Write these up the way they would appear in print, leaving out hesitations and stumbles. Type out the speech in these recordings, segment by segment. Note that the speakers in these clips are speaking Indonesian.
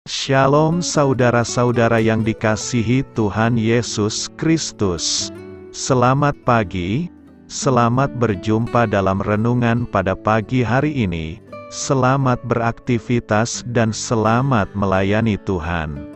Shalom saudara-saudara yang dikasihi Tuhan Yesus Kristus. Selamat pagi, selamat berjumpa dalam renungan pada pagi hari ini. Selamat beraktivitas dan selamat melayani Tuhan.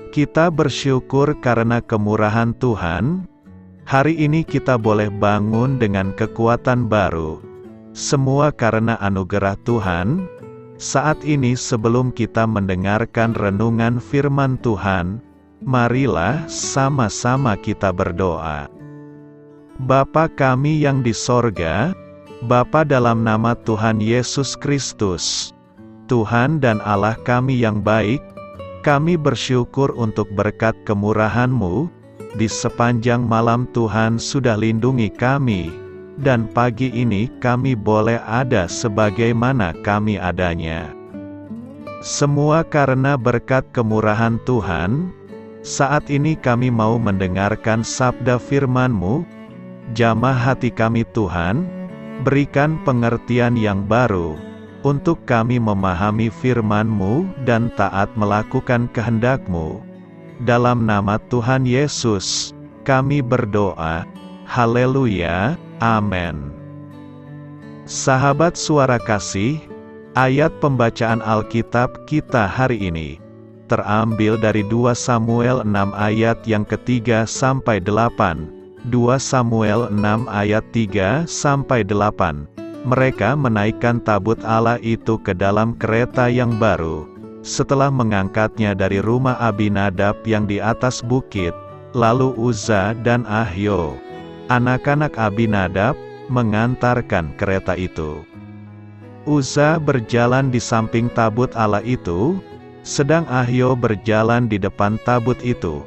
Kita bersyukur karena kemurahan Tuhan. Hari ini kita boleh bangun dengan kekuatan baru. Semua karena anugerah Tuhan. Saat ini sebelum kita mendengarkan renungan firman Tuhan, marilah sama-sama kita berdoa. Bapa kami yang di sorga, Bapa dalam nama Tuhan Yesus Kristus, Tuhan dan Allah kami yang baik, kami bersyukur untuk berkat kemurahan-Mu, di sepanjang malam Tuhan sudah lindungi kami. Dan pagi ini kami boleh ada sebagaimana kami adanya. Semua karena berkat kemurahan Tuhan. Saat ini kami mau mendengarkan sabda firman-Mu. Jamah hati kami Tuhan, berikan pengertian yang baru, untuk kami memahami firman-Mu dan taat melakukan kehendak-Mu. Dalam nama Tuhan Yesus, kami berdoa. Haleluya. Amin. Sahabat suara kasih, ayat pembacaan Alkitab kita hari ini terambil dari 2 Samuel 6 ayat yang ketiga sampai 8. 2 Samuel 6 ayat 3 sampai 8. Mereka menaikkan tabut Allah itu ke dalam kereta yang baru, setelah mengangkatnya dari rumah Abinadab yang di atas bukit, lalu Uza dan Ahio, anak-anak Abinadab, mengantarkan kereta itu. Uza berjalan di samping tabut Allah itu, sedang Ahio berjalan di depan tabut itu.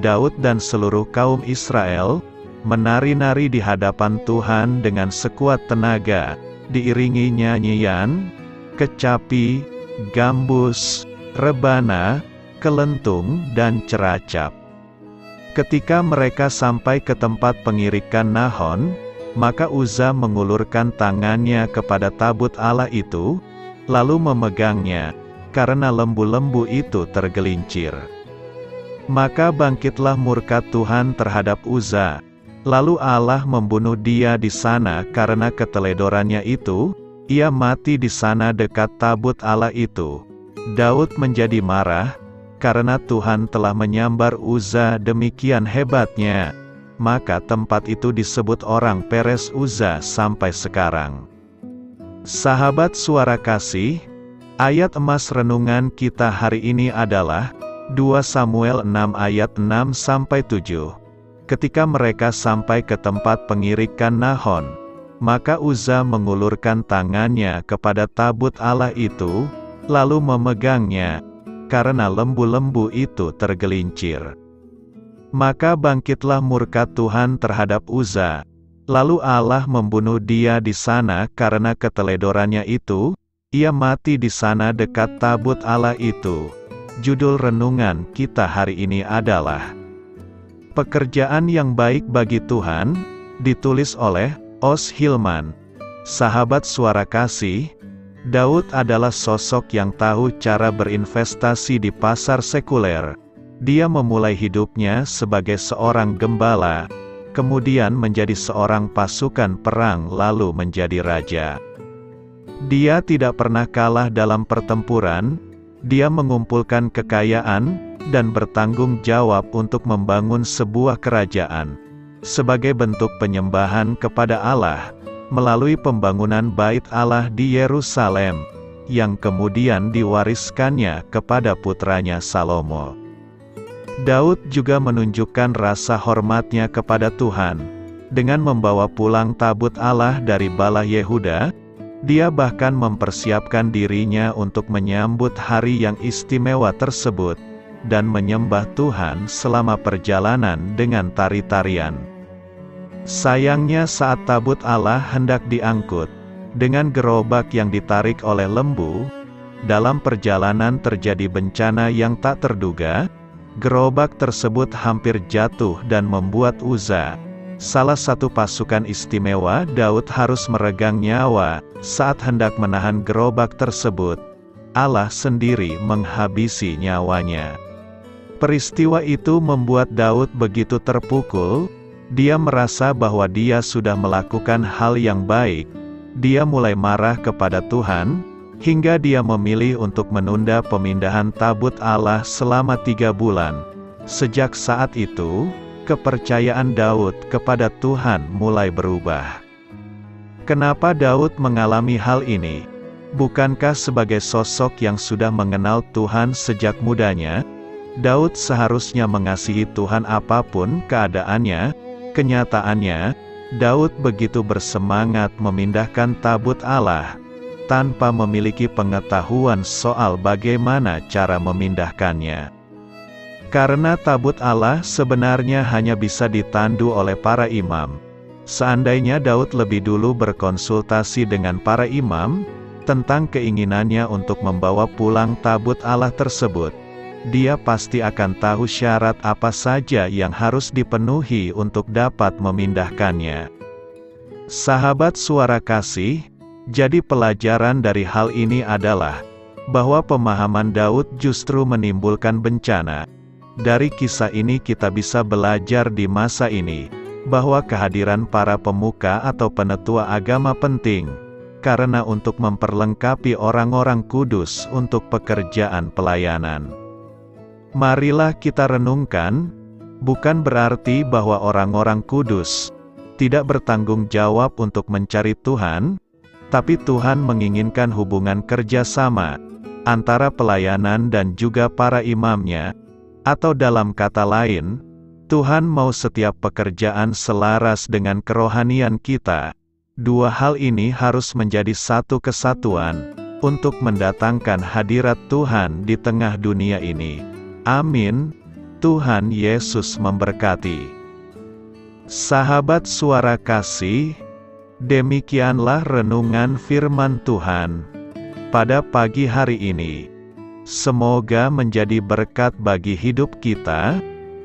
Daud dan seluruh kaum Israel, menari-nari di hadapan Tuhan dengan sekuat tenaga, diiringi nyanyian, kecapi, gambus, rebana, kelentung dan ceracap. Ketika mereka sampai ke tempat pengirikan Nahon, maka Uza mengulurkan tangannya kepada tabut Allah itu, lalu memegangnya, karena lembu-lembu itu tergelincir. Maka bangkitlah murka Tuhan terhadap Uza, lalu Allah membunuh dia di sana karena keteledorannya itu, ia mati di sana dekat tabut Allah itu. Daud menjadi marah, karena Tuhan telah menyambar Uza demikian hebatnya, maka tempat itu disebut orang Peres Uza sampai sekarang. Sahabat suara kasih, ayat emas renungan kita hari ini adalah 2 Samuel 6 ayat 6 sampai 7. Ketika mereka sampai ke tempat pengirikan Nahon, maka Uza mengulurkan tangannya kepada tabut Allah itu, lalu memegangnya, karena lembu-lembu itu tergelincir. Maka bangkitlah murka Tuhan terhadap Uza, lalu Allah membunuh dia di sana karena keteledorannya itu, ia mati di sana dekat tabut Allah itu. Judul renungan kita hari ini adalah Pekerjaan yang Baik bagi Tuhan, ditulis oleh Os Hilman. Sahabat suara kasih, Daud adalah sosok yang tahu cara berinvestasi di pasar sekuler. Dia memulai hidupnya sebagai seorang gembala, kemudian menjadi seorang pasukan perang lalu menjadi raja. Dia tidak pernah kalah dalam pertempuran, dia mengumpulkan kekayaan, dan bertanggung jawab untuk membangun sebuah kerajaan. Sebagai bentuk penyembahan kepada Allah, melalui pembangunan Bait Allah di Yerusalem, yang kemudian diwariskannya kepada putranya Salomo. Daud juga menunjukkan rasa hormatnya kepada Tuhan, dengan membawa pulang tabut Allah dari Bala Yehuda. Dia bahkan mempersiapkan dirinya untuk menyambut hari yang istimewa tersebut, dan menyembah Tuhan selama perjalanan dengan tari-tarian. Sayangnya saat tabut Allah hendak diangkut, dengan gerobak yang ditarik oleh lembu, dalam perjalanan terjadi bencana yang tak terduga, gerobak tersebut hampir jatuh dan membuat Uza, salah satu pasukan istimewa Daud harus meregang nyawa, saat hendak menahan gerobak tersebut. Allah sendiri menghabisi nyawanya. Peristiwa itu membuat Daud begitu terpukul. Dia merasa bahwa dia sudah melakukan hal yang baik. Dia mulai marah kepada Tuhan, hingga dia memilih untuk menunda pemindahan tabut Allah selama 3 bulan. Sejak saat itu, kepercayaan Daud kepada Tuhan mulai berubah. Kenapa Daud mengalami hal ini? Bukankah sebagai sosok yang sudah mengenal Tuhan sejak mudanya, Daud seharusnya mengasihi Tuhan apapun keadaannya? Kenyataannya, Daud begitu bersemangat memindahkan tabut Allah, tanpa memiliki pengetahuan soal bagaimana cara memindahkannya. Karena tabut Allah sebenarnya hanya bisa ditandu oleh para imam. Seandainya Daud lebih dulu berkonsultasi dengan para imam, tentang keinginannya untuk membawa pulang tabut Allah tersebut, dia pasti akan tahu syarat apa saja yang harus dipenuhi untuk dapat memindahkannya. Sahabat Suara Kasih, jadi pelajaran dari hal ini adalah bahwa pemahaman Daud justru menimbulkan bencana. Dari kisah ini kita bisa belajar di masa ini, bahwa kehadiran para pemuka atau penetua agama penting, karena untuk memperlengkapi orang-orang kudus untuk pekerjaan pelayanan. Marilah kita renungkan, bukan berarti bahwa orang-orang kudus tidak bertanggung jawab untuk mencari Tuhan, tapi Tuhan menginginkan hubungan kerjasama antara pelayanan dan juga para imamnya, atau dalam kata lain, Tuhan mau setiap pekerjaan selaras dengan kerohanian kita. Dua hal ini harus menjadi satu kesatuan untuk mendatangkan hadirat Tuhan di tengah dunia ini. Amin. Tuhan Yesus memberkati. Sahabat Suara Kasih, demikianlah renungan firman Tuhan pada pagi hari ini. Semoga menjadi berkat bagi hidup kita,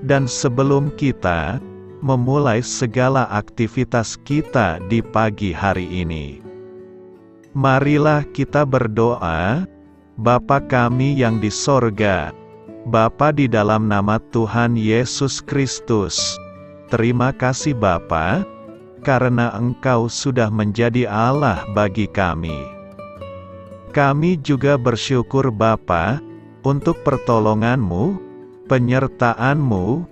dan sebelum kita memulai segala aktivitas kita di pagi hari ini, marilah kita berdoa. Bapa kami yang di sorga, Bapa di dalam nama Tuhan Yesus Kristus, terima kasih Bapa, karena Engkau sudah menjadi Allah bagi kami. Kami juga bersyukur Bapa, untuk pertolongan-Mu, penyertaan-Mu,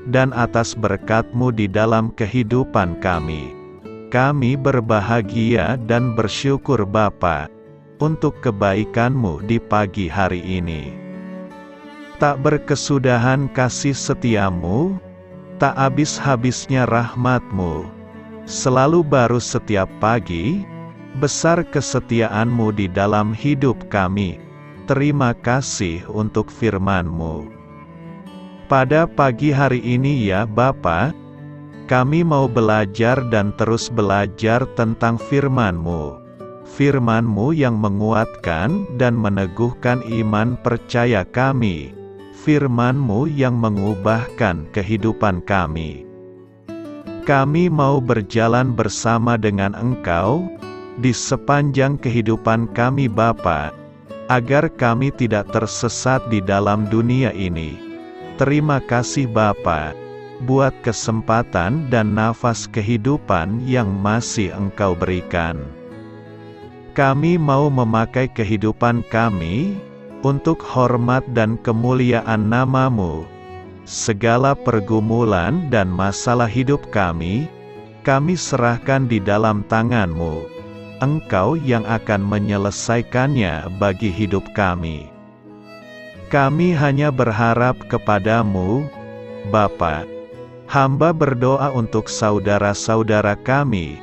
dan atas berkat-Mu di dalam kehidupan kami. Kami berbahagia dan bersyukur Bapa, untuk kebaikan-Mu di pagi hari ini. Tak berkesudahan kasih setia-Mu, tak habis-habisnya rahmat-Mu, selalu baru setiap pagi, besar kesetiaan-Mu di dalam hidup kami. Terima kasih untuk firman-Mu. Pada pagi hari ini ya Bapa, kami mau belajar dan terus belajar tentang firman-Mu. Firman-Mu yang menguatkan dan meneguhkan iman percaya kami. Firman-Mu yang mengubahkan kehidupan kami. Kami mau berjalan bersama dengan Engkau di sepanjang kehidupan kami Bapa, agar kami tidak tersesat di dalam dunia ini. Terima kasih Bapa, buat kesempatan dan nafas kehidupan yang masih Engkau berikan. Kami mau memakai kehidupan kami untuk hormat dan kemuliaan nama-Mu. Segala pergumulan dan masalah hidup kami serahkan di dalam tangan-Mu. Engkau yang akan menyelesaikannya bagi hidup kami. Kami hanya berharap kepada-Mu, Bapa. Hamba berdoa untuk saudara-saudara kami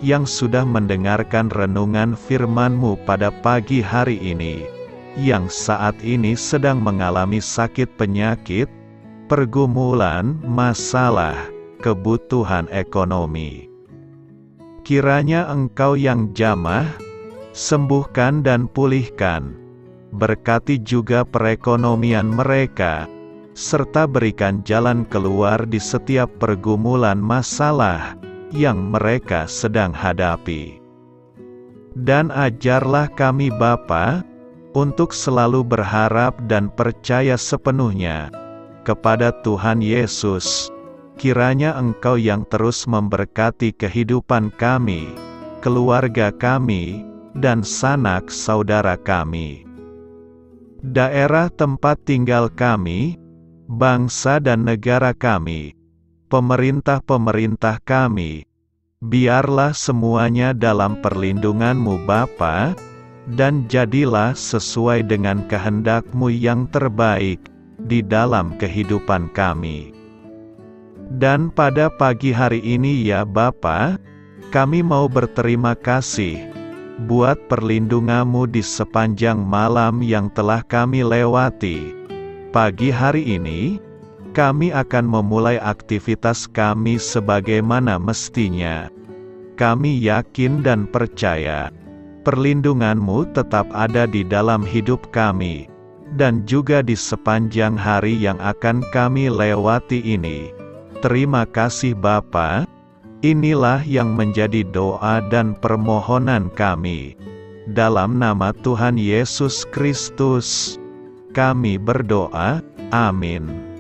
yang sudah mendengarkan renungan firman-Mu pada pagi hari ini, yang saat ini sedang mengalami sakit penyakit, pergumulan, masalah, kebutuhan ekonomi. Kiranya Engkau yang jamah, sembuhkan dan pulihkan. Berkati juga perekonomian mereka, serta berikan jalan keluar di setiap pergumulan masalah yang mereka sedang hadapi. Dan ajarlah kami Bapa, untuk selalu berharap dan percaya sepenuhnya kepada Tuhan Yesus. Kiranya Engkau yang terus memberkati kehidupan kami, keluarga kami, dan sanak saudara kami, daerah tempat tinggal kami, bangsa dan negara kami, pemerintah-pemerintah kami. Biarlah semuanya dalam perlindungan-Mu Bapa, dan jadilah sesuai dengan kehendak-Mu yang terbaik di dalam kehidupan kami. Dan pada pagi hari ini ya Bapa, kami mau berterima kasih buat perlindungan-Mu di sepanjang malam yang telah kami lewati. Pagi hari ini, kami akan memulai aktivitas kami sebagaimana mestinya. Kami yakin dan percaya, perlindungan-Mu tetap ada di dalam hidup kami, dan juga di sepanjang hari yang akan kami lewati ini. Terima kasih Bapa. Inilah yang menjadi doa dan permohonan kami. Dalam nama Tuhan Yesus Kristus, kami berdoa. Amin.